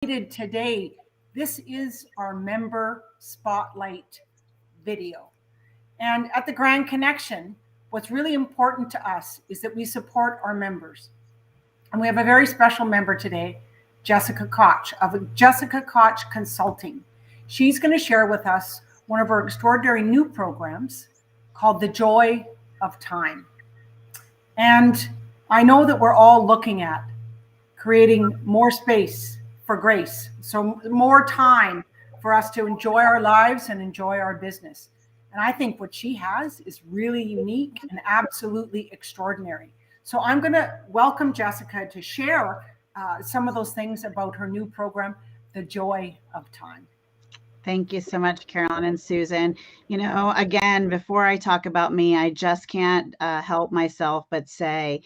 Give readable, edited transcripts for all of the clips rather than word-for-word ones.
Today, this is our member spotlight video. And at the Grand Connection, what's really important to us is that we support our members. And we have a very special member today, Jessica Koch of Jessica Koch Consulting. She's going to share with us one of her extraordinary new programs called The Joy of Time. And I know that we're all looking at creating more space for grace, so more time for us to enjoy our lives and enjoy our business. And I think what she has is really unique and absolutely extraordinary. So I'm going to welcome Jessica to share some of those things about her new program, The Joy of Time. Thank you so much, Carolyn and Susan. You know, again, before I talk about me, I just can't help myself but say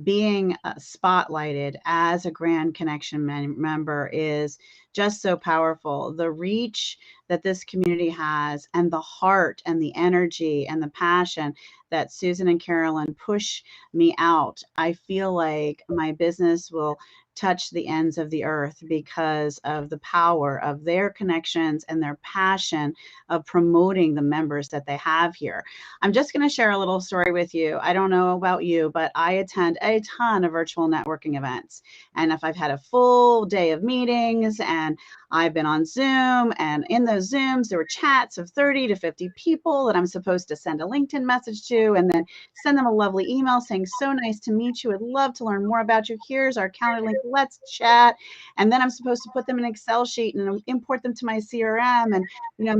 being spotlighted as a Grand Connection member is just so powerful. The reach that this community has and the heart and the energy and the passion that Susan and Carolyn push me out, I feel like my business will touch the ends of the earth because of the power of their connections and their passion of promoting the members that they have here. I'm just going to share a little story with you. I don't know about you, but I attend a ton of virtual networking events. And if I've had a full day of meetings and I've been on Zoom, and in those Zooms, there were chats of 30 to 50 people that I'm supposed to send a LinkedIn message to and then send them a lovely email saying, so nice to meet you. I'd love to learn more about you. Here's our calendar link. Let's chat. And then I'm supposed to put them in an Excel sheet and import them to my CRM and,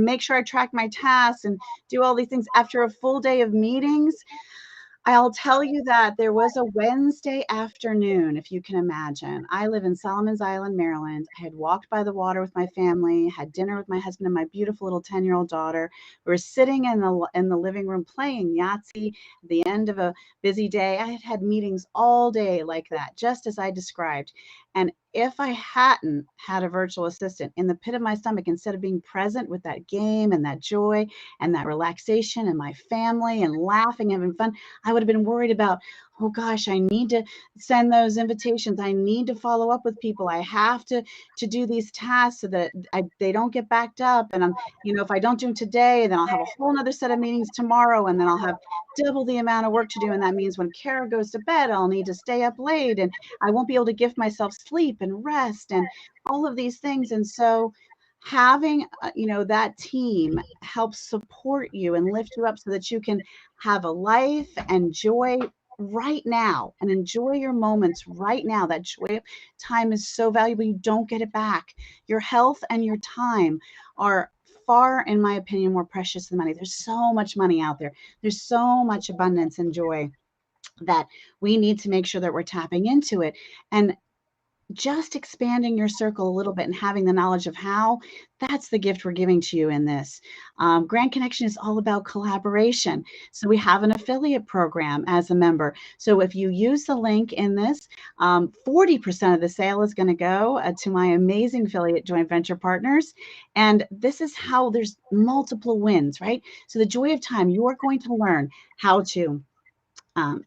make sure I track my tasks and do all these things after a full day of meetings. I'll tell you that there was a Wednesday afternoon, if you can imagine. I live in Solomons Island, Maryland. I had walked by the water with my family, had dinner with my husband and my beautiful little 10-year-old daughter. We were sitting in the living room playing Yahtzee at the end of a busy day. I had had meetings all day like that, just as I described. And if I hadn't had a virtual assistant in the pit of my stomach, instead of being present with that game and that joy and that relaxation and my family and laughing, having fun, I would have been worried about, oh gosh, I need to send those invitations. I need to follow up with people. I have to do these tasks so that they don't get backed up. And if I don't do them today, then I'll have a whole nother set of meetings tomorrow, and then I'll have double the amount of work to do. And that means when Kara goes to bed, I'll need to stay up late and I won't be able to give myself sleep and rest and all of these things. And so having, that team helps support you and lift you up so that you can have a life and joy right now and enjoy your moments right now. That joy of time is so valuable. You don't get it back. Your health and your time are far, in my opinion, more precious than money. There's so much money out there. There's so much abundance and joy that we need to make sure that we're tapping into it. And just expanding your circle a little bit and having the knowledge of how, that's the gift we're giving to you in this. Grand Connection is all about collaboration. So we have an affiliate program as a member. So if you use the link in this, 40% of the sale is going to go to my amazing affiliate joint venture partners. And this is how there's multiple wins, right? So the Joy of Time, you are going to learn how to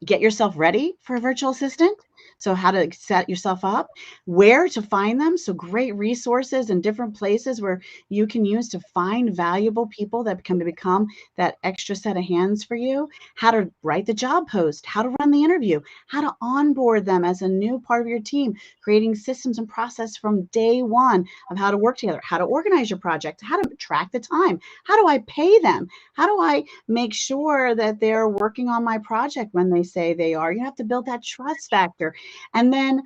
get yourself ready for a virtual assistant. So how to set yourself up, where to find them. So great resources and different places where you can use to find valuable people that can become that extra set of hands for you, how to write the job post, how to run the interview, how to onboard them as a new part of your team, creating systems and process from day one of how to work together, how to organize your project, how to track the time, how do I pay them, how do I make sure that they're working on my project when they say they are. You have to build that trust factor. And then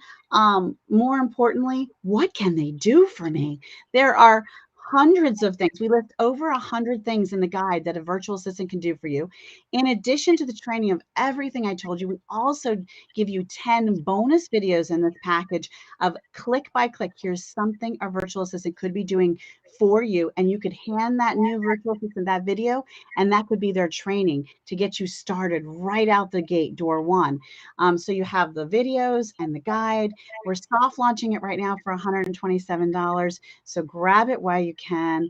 more importantly, what can they do for me? There are hundreds of things. We list over 100 things in the guide that a virtual assistant can do for you. In addition to the training of everything I told you, we also give you 10 bonus videos in this package of click by click. Here's something a virtual assistant could be doing for you. And you could hand that new virtual assistant that video, and that could be their training to get you started right out the gate, door one. So you have the videos and the guide. We're soft launching it right now for $127. So grab it while you you can.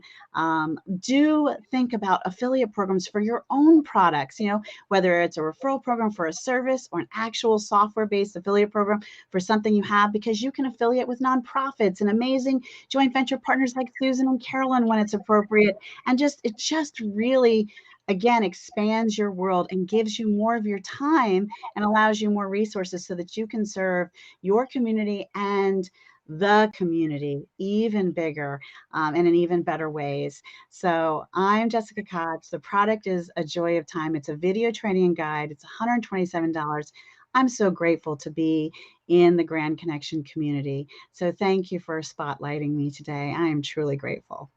Do think about affiliate programs for your own products, whether it's a referral program for a service or an actual software-based affiliate program for something you have, because you can affiliate with nonprofits and amazing joint venture partners like Susan and Carolyn when it's appropriate. And it just really, again, expands your world and gives you more of your time and allows you more resources so that you can serve your community and the community even bigger, and in even better ways. So I'm Jessica Koch. The product is A Joy of Time. It's a video training guide. It's $127. I'm so grateful to be in the Grand Connection community. So thank you for spotlighting me today. I am truly grateful.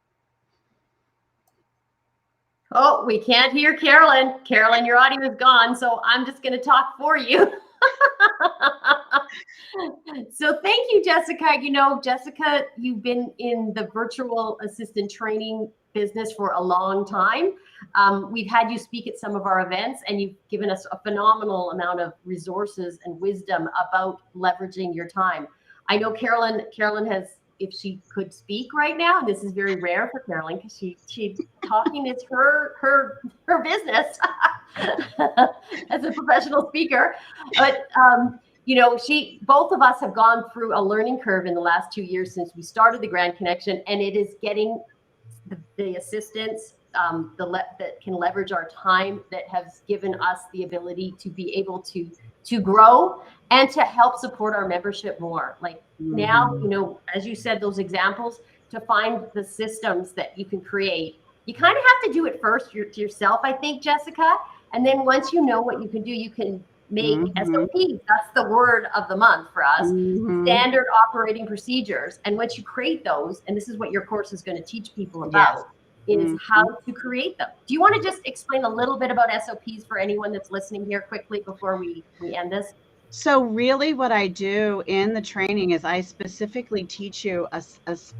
Oh, we can't hear Carolyn. Carolyn, your audio is gone, so I'm just going to talk for you. So thank you, Jessica. Jessica, you've been in the virtual assistant training business for a long time. We've had you speak at some of our events, and you've given us a phenomenal amount of resources and wisdom about leveraging your time. I know Carolyn has, if she could speak right now, and this is very rare for Carolyn because she talking is her business as a professional speaker. But both of us have gone through a learning curve in the last 2 years since we started the Grand Connection, and it is getting the assistance that can leverage our time, that has given us the ability to be able to grow and to help support our membership more. Like now, as you said, those examples, to find the systems that you can create, you kind of have to do it first yourself, I think, Jessica. And then once you know what you can do, you can make SOPs. That's the word of the month for us, standard operating procedures. And once you create those, and this is what your course is going to teach people about, is how to create them. Do you want to just explain a little bit about SOPs for anyone that's listening here quickly before we end this? So really what I do in the training is I specifically teach you a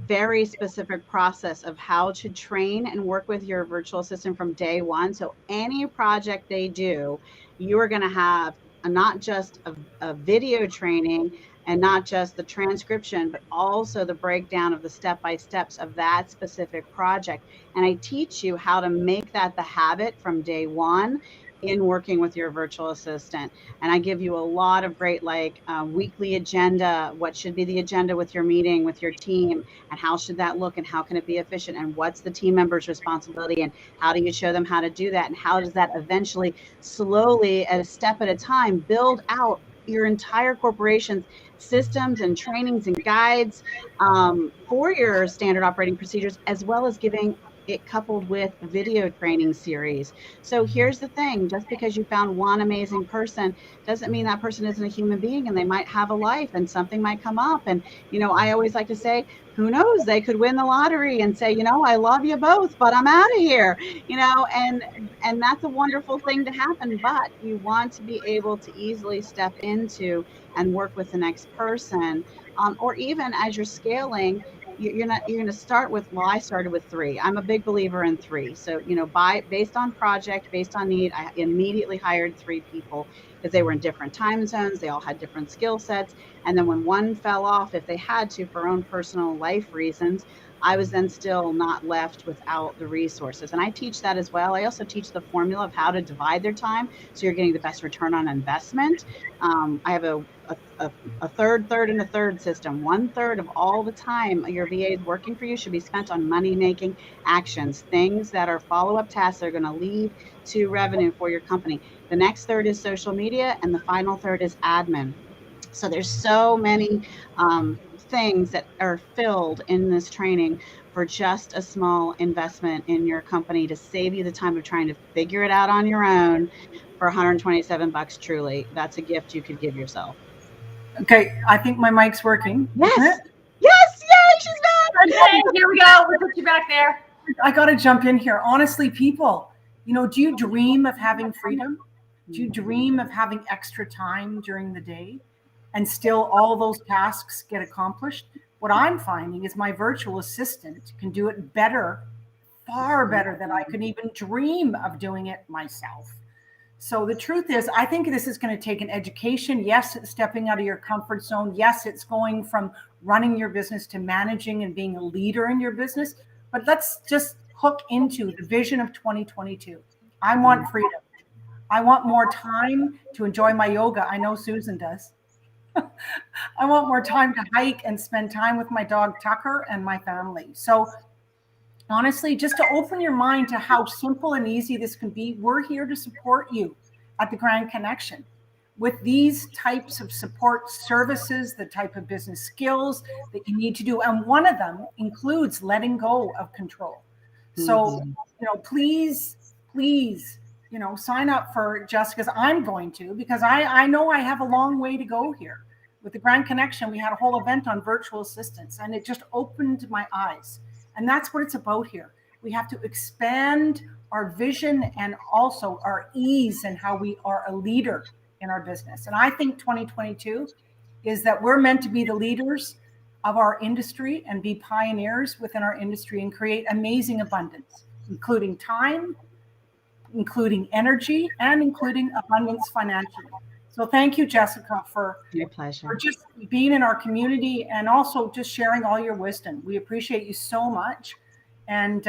very specific process of how to train and work with your virtual assistant from day one. So any project they do, you are going to have not just a video training and not just the transcription, but also the breakdown of the step-by-steps of that specific project. And I teach you how to make that the habit from day one in working with your virtual assistant. And I give you a lot of great weekly agenda. What should be the agenda with your meeting with your team, and how should that look, and how can it be efficient, and what's the team member's responsibility, and how do you show them how to do that, and how does that eventually, slowly, at a step at a time, build out your entire corporation's systems and trainings and guides for your standard operating procedures, as well as giving it coupled with a video training series. So here's the thing, just because you found one amazing person doesn't mean that person isn't a human being, and they might have a life and something might come up. And, I always like to say, who knows, they could win the lottery and say, I love you both, but I'm out of here, and that's a wonderful thing to happen. But you want to be able to easily step into and work with the next person, or even as you're scaling, you're going to start with, I started with 3. I'm a big believer in 3. So, based on project, based on need, I immediately hired 3 people because they were in different time zones. They all had different skill sets. And then when one fell off, if they had to, for own personal life reasons, I was then still not left without the resources. And I teach that as well. I also teach the formula of how to divide their time so you're getting the best return on investment. I have a third, and a third system. 1/3 of all the time your VA is working for you should be spent on money-making actions, things that are follow-up tasks that are going to lead to revenue for your company. The next third is social media, and the final third is admin. So there's so many things that are filled in this training for just a small investment in your company to save you the time of trying to figure it out on your own for $127. Truly, that's a gift you could give yourself. Okay, I think my mic's working. Yes. Yes, yay, she's back. Okay, here we go. We'll put you back there. I got to jump in here. Honestly, people, do you dream of having freedom? Do you dream of having extra time during the day and still all those tasks get accomplished? What I'm finding is my virtual assistant can do it better, far better than I could even dream of doing it myself. So the truth is, I think this is going to take an education. Yes, it's stepping out of your comfort zone. Yes, it's going from running your business to managing and being a leader in your business. But let's just hook into the vision of 2022. I want freedom. I want more time to enjoy my yoga. I know Susan does. I want more time to hike and spend time with my dog Tucker and my family. So honestly, just to open your mind to how simple and easy this can be, we're here to support you at the Grand Connection with these types of support services, the type of business skills that you need to do. And one of them includes letting go of control. So, please, sign up for Jessica's. I'm going to, because I know I have a long way to go here. With the Grand Connection, we had a whole event on virtual assistants, and it just opened my eyes. And that's what it's about here. We have to expand our vision and also our ease and how we are a leader in our business. And I think 2022 is that we're meant to be the leaders of our industry and be pioneers within our industry and create amazing abundance, including time, including energy, and including abundance financially. So thank you, Jessica, for just being in our community and also just sharing all your wisdom. We appreciate you so much. And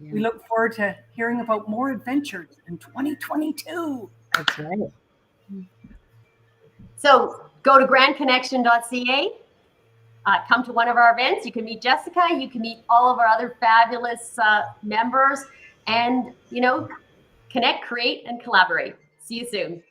we look forward to hearing about more adventures in 2022. That's right. So go to grandconnection.ca. Come to one of our events. You can meet Jessica. You can meet all of our other fabulous members and, connect, create, and collaborate. See you soon.